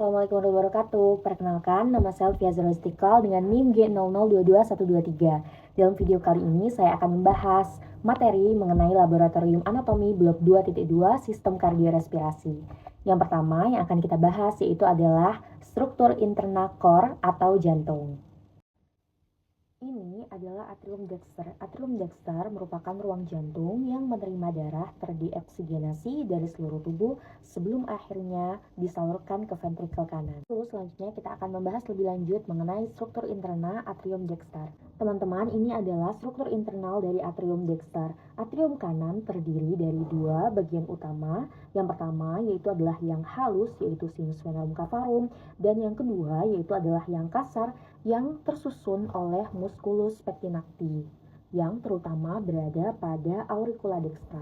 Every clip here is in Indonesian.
Assalamualaikum warahmatullahi wabarakatuh. Perkenalkan, nama saya Alfia Istiqlal dengan NIM G0022123. Dalam video kali ini saya akan membahas materi mengenai laboratorium anatomi blok 2.2 sistem kardiorespirasi. Yang pertama yang akan kita bahas yaitu adalah struktur interna core atau jantung. Ini adalah atrium dexter. Atrium dexter merupakan ruang jantung yang menerima darah terdioksigenasi dari seluruh tubuh sebelum akhirnya disalurkan ke ventrikel kanan. Lalu selanjutnya kita akan membahas lebih lanjut mengenai struktur interna atrium dexter. Teman-teman, ini adalah struktur internal dari atrium dexter. Atrium kanan terdiri dari dua bagian utama. Yang pertama yaitu adalah yang halus, yaitu sinus venarum cavarum, dan yang kedua yaitu adalah yang kasar, yang tersusun oleh musculus pectinacti yang terutama berada pada auricula dextra.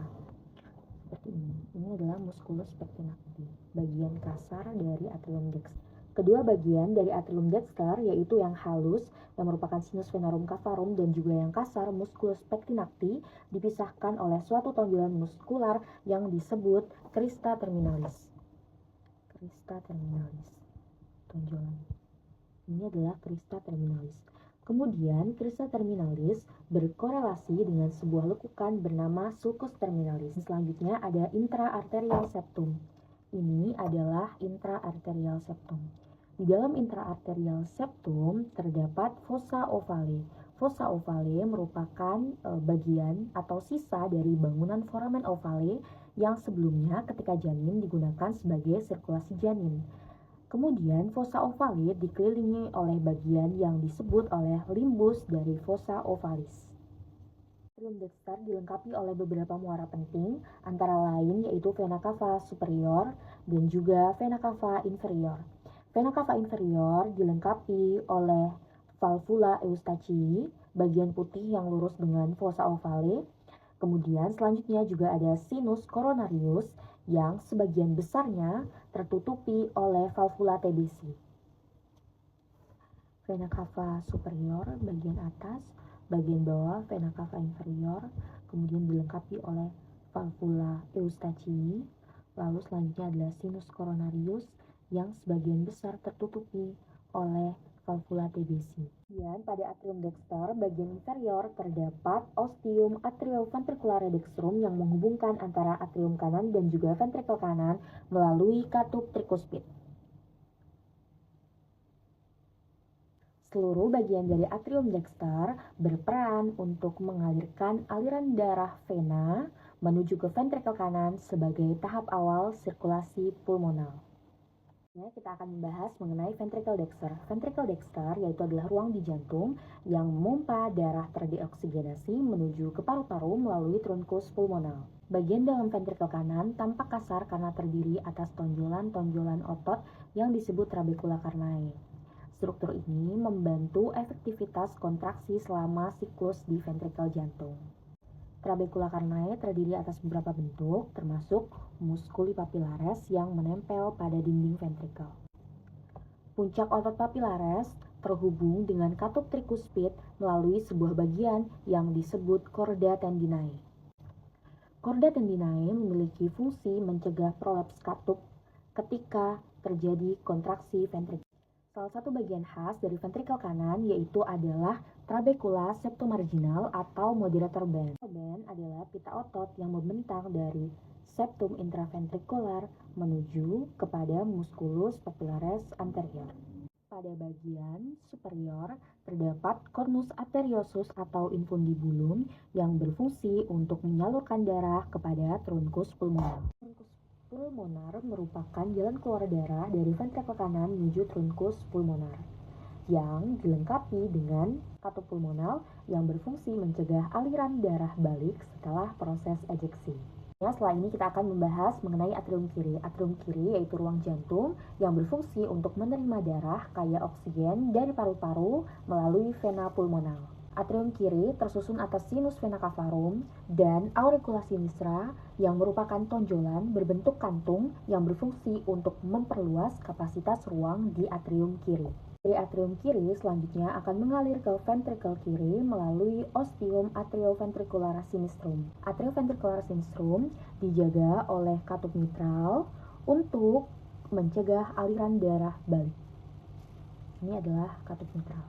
Seperti ini. Ini adalah musculus pectinacti, bagian kasar dari atrium dexter. Kedua bagian dari atrium dexter yaitu yang halus yang merupakan sinus venarum cavarum dan juga yang kasar musculus pectinacti dipisahkan oleh suatu tonjolan muskular yang disebut crista terminalis. Crista terminalis. Tonjolan. Ini adalah crista terminalis. Kemudian, crista terminalis berkorelasi dengan sebuah lekukan bernama sulcus terminalis. Selanjutnya ada intraarterial septum. Ini adalah intraarterial septum. Di dalam intraarterial septum terdapat fossa ovale. Fossa ovale merupakan bagian atau sisa dari bangunan foramen ovale yang sebelumnya ketika janin digunakan sebagai sirkulasi janin. Kemudian fossa ovale dikelilingi oleh bagian yang disebut oleh limbus dari fossa ovalis. Atrium dexter dilengkapi oleh beberapa muara penting, antara lain yaitu vena cava superior dan juga vena cava inferior. Vena cava inferior dilengkapi oleh valvula Eustachii, bagian putih yang lurus dengan fossa ovale. Kemudian selanjutnya juga ada sinus coronarius yang sebagian besarnya tertutupi oleh valvula TBC. Vena cava superior bagian atas, bagian bawah vena cava inferior, kemudian dilengkapi oleh valvula Eustachii. Lalu selanjutnya adalah sinus coronarius yang sebagian besar tertutupi oleh valvula TBC. Kemudian pada atrium dexter bagian inferior terdapat ostium atrioventriculare dextrum yang menghubungkan antara atrium kanan dan juga ventrikel kanan melalui katup trikuspid. Seluruh bagian dari atrium dexter berperan untuk mengalirkan aliran darah vena menuju ke ventrikel kanan sebagai tahap awal sirkulasi pulmonal. Kita akan membahas mengenai ventricle dexter. Ventricle dexter yaitu adalah ruang di jantung yang memompa darah terdioksigenasi menuju ke paru-paru melalui truncus pulmonal. Bagian dalam ventrikel kanan tampak kasar karena terdiri atas tonjolan-tonjolan otot yang disebut trabecula carnae. Struktur ini membantu efektivitas kontraksi selama siklus di ventrikel jantung. Trabecula carnae terdiri atas beberapa bentuk, termasuk musculi papillaris yang menempel pada dinding ventrikel. Puncak otot papillaris terhubung dengan katup trikuspid melalui sebuah bagian yang disebut chorda tendinae. Chorda tendinae memiliki fungsi mencegah prolaps katup ketika terjadi kontraksi ventrikel. Salah satu bagian khas dari ventrikel kanan yaitu adalah trabecula septomarginal atau moderator band. Band adalah pita otot yang membentang dari septum intraventrikular menuju kepada musculus papillaris anterior. Pada bagian superior terdapat cornus arteriosus atau infundibulum yang berfungsi untuk menyalurkan darah kepada truncus pulmonar. Pulmonar merupakan jalan keluar darah dari ventrikel kanan menuju truncus pulmonar yang dilengkapi dengan katup pulmonal yang berfungsi mencegah aliran darah balik setelah proses ejeksi. Setelah ini kita akan membahas mengenai atrium kiri. Atrium kiri yaitu ruang jantung yang berfungsi untuk menerima darah kaya oksigen dari paru-paru melalui vena pulmonal. Atrium kiri tersusun atas sinus vena cavarum dan auricula sinistra yang merupakan tonjolan berbentuk kantung yang berfungsi untuk memperluas kapasitas ruang di atrium kiri. Dari atrium kiri selanjutnya akan mengalir ke ventrikel kiri melalui ostium atrioventricular sinistrum. Atrioventricular sinistrum dijaga oleh katup mitral untuk mencegah aliran darah balik. Ini adalah katup mitral.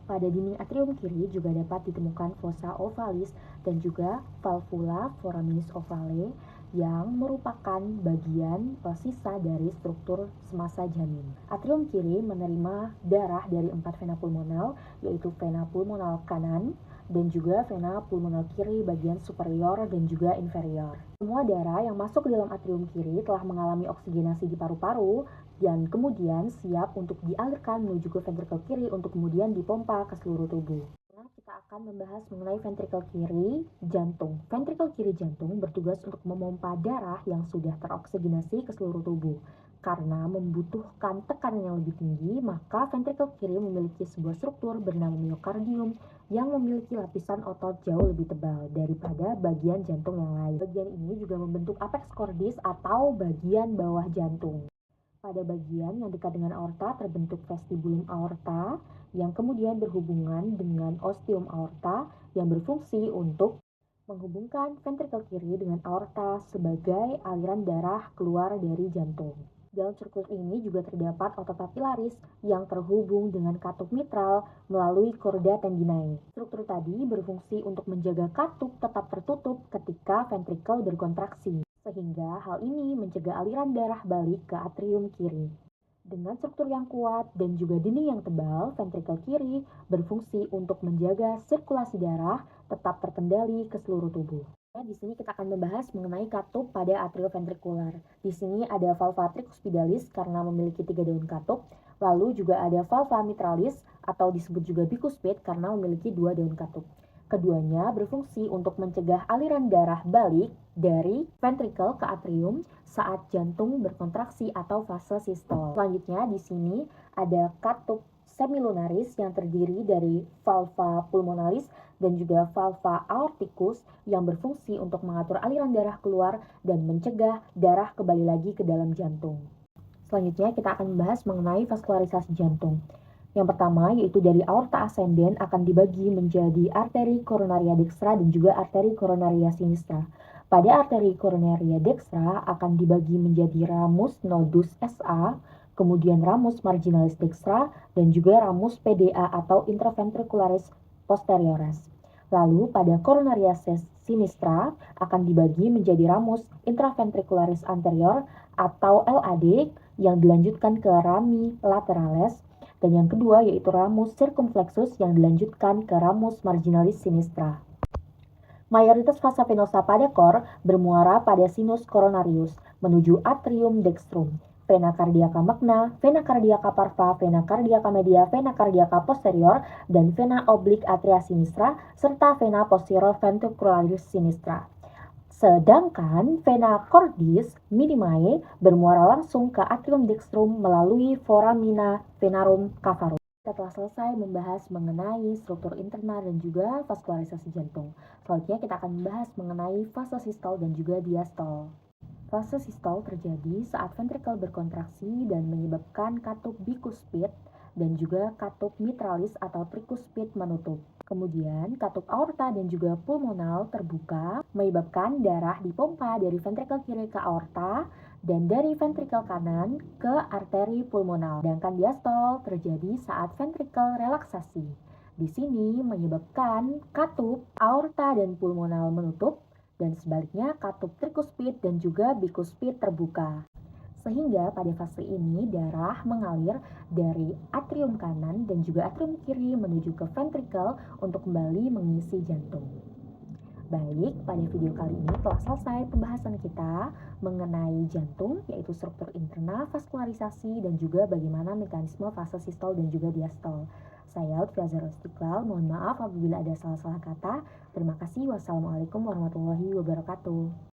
Pada dinding atrium kiri juga dapat ditemukan fossa ovalis dan juga valvula foraminis ovale yang merupakan bagian sisa dari struktur semasa janin. Atrium kiri menerima darah dari 4 vena pulmonal, yaitu vena pulmonal kanan dan juga vena pulmonal kiri bagian superior dan juga inferior. Semua darah yang masuk ke dalam atrium kiri telah mengalami oksigenasi di paru-paru dan kemudian siap untuk dialirkan menuju ke ventrikel kiri untuk kemudian dipompa ke seluruh tubuh. Nah, kita akan membahas mengenai ventrikel kiri jantung. Ventrikel kiri jantung bertugas untuk memompa darah yang sudah teroksigenasi ke seluruh tubuh. Karena membutuhkan tekanan yang lebih tinggi, maka ventrikel kiri memiliki sebuah struktur bernama miokardium yang memiliki lapisan otot jauh lebih tebal daripada bagian jantung yang lain. Bagian ini juga membentuk apex cordis atau bagian bawah jantung. Pada bagian yang dekat dengan aorta terbentuk vestibulum aorta yang kemudian berhubungan dengan ostium aorta yang berfungsi untuk menghubungkan ventrikel kiri dengan aorta sebagai aliran darah keluar dari jantung. Dalam struktur ini juga terdapat otot papilaris yang terhubung dengan katup mitral melalui chorda tendinae. Struktur tadi berfungsi untuk menjaga katup tetap tertutup ketika ventrikel berkontraksi, sehingga hal ini mencegah aliran darah balik ke atrium kiri. Dengan struktur yang kuat dan juga dinding yang tebal, ventrikel kiri berfungsi untuk menjaga sirkulasi darah tetap terkendali ke seluruh tubuh. Di sini kita akan membahas mengenai katup pada atrioventrikular. Di sini ada valva tricuspidalis karena memiliki 3 daun katup, lalu juga ada valva mitralis atau disebut juga bicuspid karena memiliki 2 daun katup. Keduanya berfungsi untuk mencegah aliran darah balik dari ventrikel ke atrium saat jantung berkontraksi atau fase sistol. Selanjutnya di sini ada katup semilunaris yang terdiri dari valva pulmonalis dan juga valva aorticus yang berfungsi untuk mengatur aliran darah keluar dan mencegah darah kembali lagi ke dalam jantung. Selanjutnya kita akan membahas mengenai vaskularisasi jantung. Yang pertama yaitu dari aorta ascendens akan dibagi menjadi arteri koronaria dextra dan juga arteri koronaria sinistra. Pada arteri koronaria dextra akan dibagi menjadi ramus nodus SA, kemudian ramus marginalis dextra, dan juga ramus PDA atau intraventricularis posteriores. Lalu pada koronaria sinistra akan dibagi menjadi ramus intraventricularis anterior atau LAD yang dilanjutkan ke rami laterales, dan yang kedua yaitu ramus circumflexus yang dilanjutkan ke ramus marginalis sinistra. Mayoritas vasa venosa pada kor bermuara pada sinus coronarius menuju atrium dextrum, vena cardiaca magna, vena cardiaca parva, vena cardiaca media, vena cardiaca posterior, dan vena oblik atria sinistra, serta vena posterior ventricularis sinistra. Sedangkan vena cordis minimae bermuara langsung ke atrium dextrum melalui foramina venarum cavarum. Kita telah selesai membahas mengenai struktur internal dan juga vaskularisasi jantung. Selanjutnya kita akan membahas mengenai fase sistol dan juga diastol. Fase sistol terjadi saat ventrikel berkontraksi dan menyebabkan katup bicuspid dan juga katup mitralis atau tricuspid menutup. Kemudian katup aorta dan juga pulmonal terbuka menyebabkan darah dipompa dari ventrikel kiri ke aorta dan dari ventrikel kanan ke arteri pulmonal. Sedangkan diastol terjadi saat ventrikel relaksasi. Di sini menyebabkan katup aorta dan pulmonal menutup dan sebaliknya katup tricuspid dan juga bicuspid terbuka. Sehingga pada fase ini darah mengalir dari atrium kanan dan juga atrium kiri menuju ke ventrikel untuk kembali mengisi jantung. Baik, pada video kali ini telah selesai pembahasan kita mengenai jantung, yaitu struktur internal, vaskularisasi, dan juga bagaimana mekanisme fase sistol dan juga diastol. Saya Lutfi Azhar Istiqlal, mohon maaf apabila ada salah-salah kata. Terima kasih. Wassalamualaikum warahmatullahi wabarakatuh.